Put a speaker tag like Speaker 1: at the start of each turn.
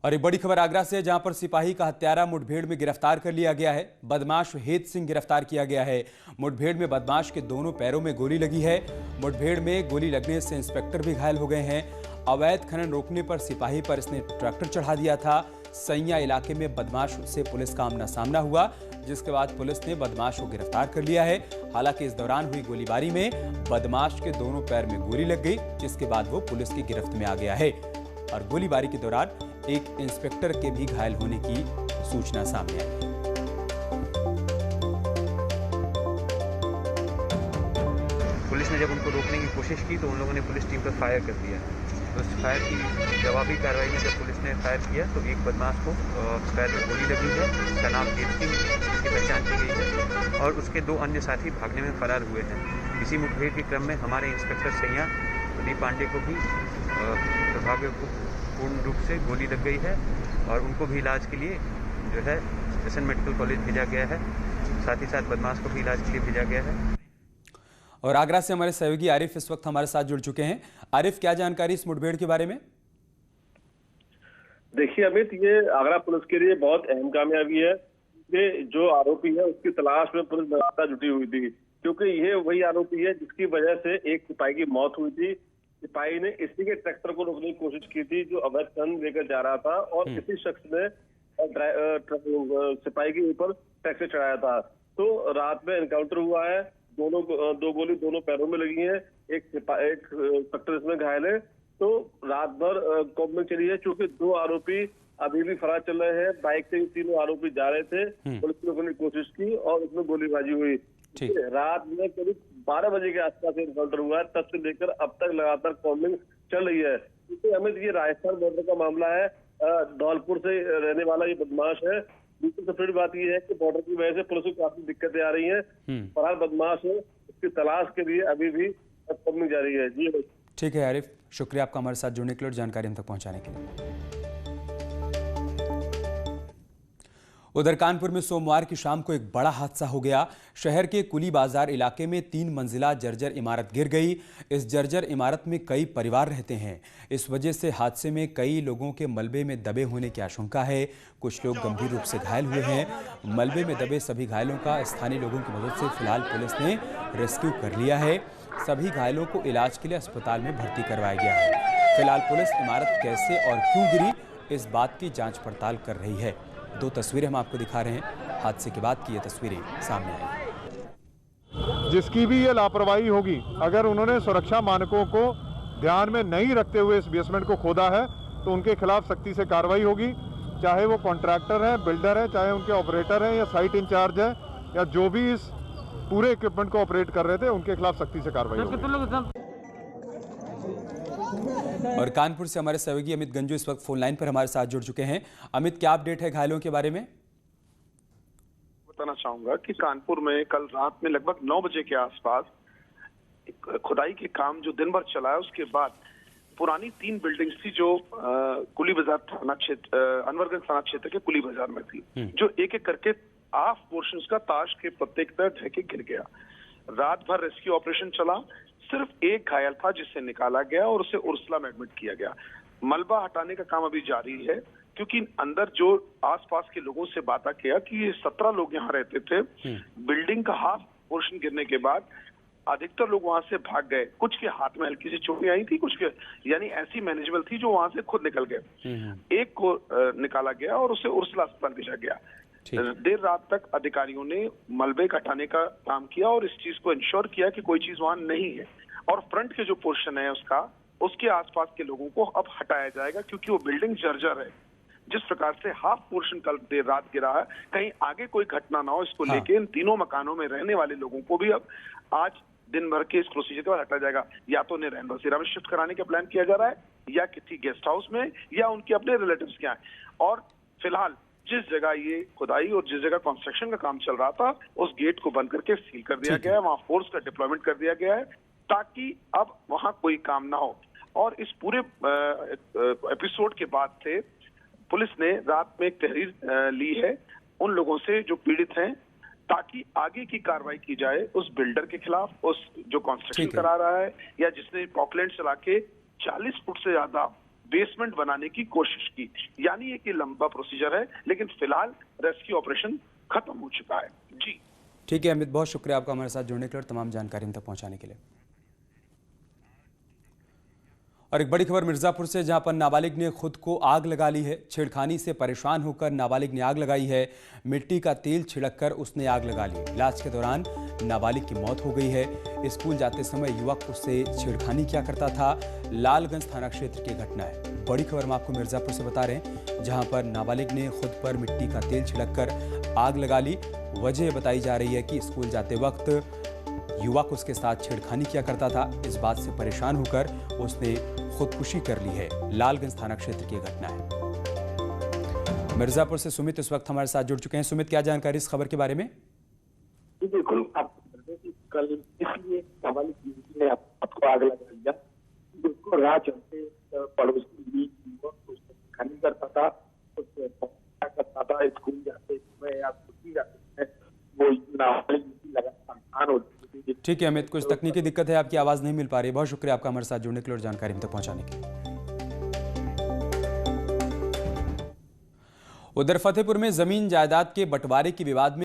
Speaker 1: और एक बड़ी खबर आगरा से, जहां पर सिपाही का हत्यारा मुठभेड़ में गिरफ्तार कर लिया गया है। बदमाश हेत सिंह गिरफ्तार किया गया है। मुठभेड़ में बदमाश के दोनों पैरों में गोली लगी है। मुठभेड़ में गोली लगने से इंस्पेक्टर भी घायल हो गए हैं। अवैध खनन रोकने पर सिपाही पर इसने ट्रैक्टर चढ़ा दिया था। सैया इलाके में बदमाश से पुलिस का आमना सामना हुआ, जिसके बाद पुलिस ने बदमाश को गिरफ्तार कर लिया है। हालांकि इस दौरान हुई गोलीबारी में बदमाश के दोनों पैर में गोली लग गई, जिसके बाद वो पुलिस की गिरफ्त में आ गया है। और गोलीबारी के दौरान एक इंस्पेक्टर के भी घायल होने की सूचना सामने आई है।
Speaker 2: पुलिस ने जब उनको रोकने की कोशिश की तो उन लोगों ने पुलिस टीम पर फायर कर दिया। तो उस फायर की जवाबी कार्रवाई में जब पुलिस ने फायर किया तो एक बदमाश को पैर में गोली लगी है। उसका नाम हेत सिंह, जिसकी पहचान की गई है, और उसके दो अन्य साथी भागने में फरार हुए हैं। इसी मुठभेड़ के क्रम में हमारे इंस्पेक्टर सैया प्रदीप पांडे को भी दुर्भाग्यपूर्ण रूप से गोली लग गई है और उनको भी इलाज के लिए जो है एसएन मेडिकल कॉलेज भेजा गया है। साथ ही साथ बदमाश को भी इलाज के लिए भेजा गया है।
Speaker 1: और आगरा से हमारे सहयोगी आरिफ इस वक्त हमारे साथ जुड़ चुके हैं। आरिफ, क्या जानकारी इस मुठभेड़ के बारे में?
Speaker 3: देखिए अमित, ये आगरा पुलिस के लिए बहुत अहम कामयाबी है कि जो आरोपी है उसकी तलाश में पुलिस लगातार जुटी हुई थी, क्योंकि ये वही आरोपी है जिसकी वजह से एक सिपाही की मौत हुई थी। सिपाही ने इसी के ट्रैक्टर को रोकने की कोशिश की थी जो अवैध खनन लेकर जा रहा था, और इसी शख्स ने सिपाही के ऊपर ट्रैक्टर चढ़ाया था। तो रात में एनकाउंटर हुआ है। दो गोली दोनों पैरों में लगी है। एक इंस्पेक्टर इसमें घायल है। तो रात भर कॉम्बिंग चली है। चूंकि दो आरोपी अभी भी फरार चल रहे हैं, बाइक से तीनों आरोपी जा रहे थे। पुलिस ने रोकने की कोशिश की और उसमें गोलीबाजी हुई। रात में करीब 12 बजे के आसपास एनकाउंटर हुआ है। तब से लेकर अब तक लगातार कॉम्बिंग चल रही है। क्योंकि हमें ये राजस्थान बॉर्डर का मामला है। धौलपुर से रहने वाला ये बदमाश है। दूसरी सबसे बड़ी बात यह है कि बॉर्डर की वजह से पुलिस को काफी दिक्कतें आ रही हैं। फरार बदमाश है, उसकी तलाश के लिए अभी भी कॉम्बिंग जारी है। जी
Speaker 1: ठीक है आरिफ, शुक्रिया आपका हमारे साथ जुड़ने के लिए और जानकारी हम तक पहुंचाने के लिए। उधर कानपुर में सोमवार की शाम को एक बड़ा हादसा हो गया। शहर के कुली बाजार इलाके में 3 मंजिला जर्जर इमारत गिर गई। इस जर्जर इमारत में कई परिवार रहते हैं। इस वजह से हादसे में कई लोगों के मलबे में दबे होने की आशंका है। कुछ लोग गंभीर रूप से घायल हुए हैं। मलबे में दबे सभी घायलों का स्थानीय लोगों की मदद से फिलहाल पुलिस ने रेस्क्यू कर लिया है। सभी घायलों को इलाज के लिए अस्पताल में भर्ती करवाया गया है। फिलहाल पुलिस इमारत कैसे और क्यों गिरी, इस बात की जांच पड़ताल कर रही है। 2 तस्वीरें हम आपको दिखा रहे हैं। हादसे के बाद की ये तस्वीरें सामने आई।
Speaker 4: जिसकी भी ये लापरवाही होगी, अगर उन्होंने सुरक्षा मानकों को ध्यान में नहीं रखते हुए इस बेसमेंट को खोदा है तो उनके खिलाफ सख्ती से कार्रवाई होगी। चाहे वो कॉन्ट्रैक्टर है, बिल्डर है, चाहे उनके ऑपरेटर हैं या साइट इंचार्ज है, या जो भी इस पूरे इक्विपमेंट को ऑपरेट कर रहे थे, उनके खिलाफ सख्ती से कार्रवाई होगी।
Speaker 1: और कानपुर से हमारे सहयोगी अमित गंजू इस वक्त फोन लाइन पर हमारे साथ जुड़ चुके हैं। अमित, क्या अपडेट है घायलों के बारे में?
Speaker 5: बताना चाहूंगा कि कानपुर में कल रात में लगभग 9 बजे के आसपास खुदाई के काम जो दिन भर चला है, उसके बाद पुरानी 3 बिल्डिंग्स थी जो कुली बाजार थाना क्षेत्र, अनवरगंज थाना क्षेत्र के कुली बाजार में थी, जो एक एक करके हाफ पोर्शन का ताश के पत्ते की तरह ढह के गिर गया। रात भर रेस्क्यू ऑपरेशन चला। सिर्फ एक घायल था जिसे निकाला गया और उसे उर्सला में एडमिट किया गया। मलबा हटाने का काम अभी जारी है, क्योंकि अंदर जो आसपास के लोगों से बात किया कि ये 17 लोग यहाँ रहते थे। बिल्डिंग का हाफ पोर्शन गिरने के बाद अधिकतर लोग वहां से भाग गए। कुछ के हाथ में हल्की सी चोटें आई थी, कुछ के यानी ऐसी मैनेजेबल थी जो वहां से खुद निकल गए। एक को निकाला गया और उसे उर्सला अस्पताल भेजा गया। देर रात तक अधिकारियों ने मलबे हटाने का काम किया और इस चीज को इंश्योर किया कि कोई चीज वहां नहीं है। और फ्रंट के जो पोर्शन है उसके आसपास के लोगों को अब हटाया जाएगा, क्योंकि वो बिल्डिंग जर्जर है। जिस प्रकार से हाफ पोर्शन कल देर रात गिरा है, कहीं आगे कोई घटना ना हो, इसको लेके इन तीनों मकानों में रहने वाले लोगों को भी अब आज दिन भर के इस प्रोसीजर के बाद हटाया जाएगा। या तो उन्हें रैन बसेरा में शिफ्ट कराने का प्लान किया जा रहा है, या किसी गेस्ट हाउस में, या उनके अपने रिलेटिव्स के यहाँ। और फिलहाल जिस जगह ये खुदाई और जिस जगह कंस्ट्रक्शन का काम चल रहा था, उस गेट को बंद करके सील कर दिया गया है। वहां फोर्स का डिप्लॉयमेंट कर दिया गया है, ताकि अब वहां कोई काम ना हो। और इस पूरे एपिसोड के बाद से पुलिस ने रात में एक तहरीर ली है उन लोगों से जो पीड़ित हैं, ताकि आगे की कार्रवाई की जाए उस बिल्डर के खिलाफ, उस जो कंस्ट्रक्शन करा रहा है, या जिसने पॉकलैंड चला के 40 फुट से ज्यादा बेसमेंट बनाने की कोशिश की। यानी एक ये लंबा प्रोसीजर है, लेकिन फिलहाल रेस्क्यू ऑपरेशन खत्म हो चुका है। जी
Speaker 1: ठीक है अमित, बहुत शुक्रिया आपका हमारे साथ जुड़ने के लिए और तमाम जानकारी हम तक पहुंचाने के लिए। और एक बड़ी खबर मिर्जापुर से, जहां पर नाबालिग ने खुद को आग लगा ली है। छेड़खानी से परेशान होकर नाबालिग ने आग लगाई है। मिट्टी का तेल छिड़ककर उसने आग लगा ली। इलाज के दौरान नाबालिग की मौत हो गई है। स्कूल जाते समय युवक उससे छेड़खानी किया करता था। लालगंज थाना क्षेत्र की घटना है। बड़ी खबर हम आपको मिर्जापुर से बता रहे हैं, जहां पर नाबालिग ने खुद पर मिट्टी का तेल छिड़ककर आग लगा ली। वजह बताई जा रही है कि स्कूल जाते वक्त युवक उसके साथ छेड़खानी किया करता था। इस बात से परेशान होकर उसने खुदकुशी कर ली है। लालगंज थाना क्षेत्र की घटना है। मिर्जापुर से सुमित इस वक्त हमारे साथ जुड़ चुके हैं। सुमित, क्या जानकारी इस खबर के बारे में?
Speaker 6: जी बिल्कुल, आपको बता दें कि कल इसलिए नाबालिग युवती ने आपको आग लगा दिया। उसको राह चलते पड़ोसी युवक उसको छेड़खानी करता था, उससे करता था। स्कूल जाते समय या छुट्टी जाते समय वो नाबालिग युवती लगातार हो।
Speaker 1: ठीक है अमित, कुछ तकनीकी दिक्कत है, आपकी आवाज़ नहीं मिल पा रही। बहुत शुक्रिया आपका हमारे साथ जुड़ने के लिए और जानकारी हम तक पहुंचाने के लिए। उधर फतेहपुर में जमीन जायदाद के बंटवारे के विवाद में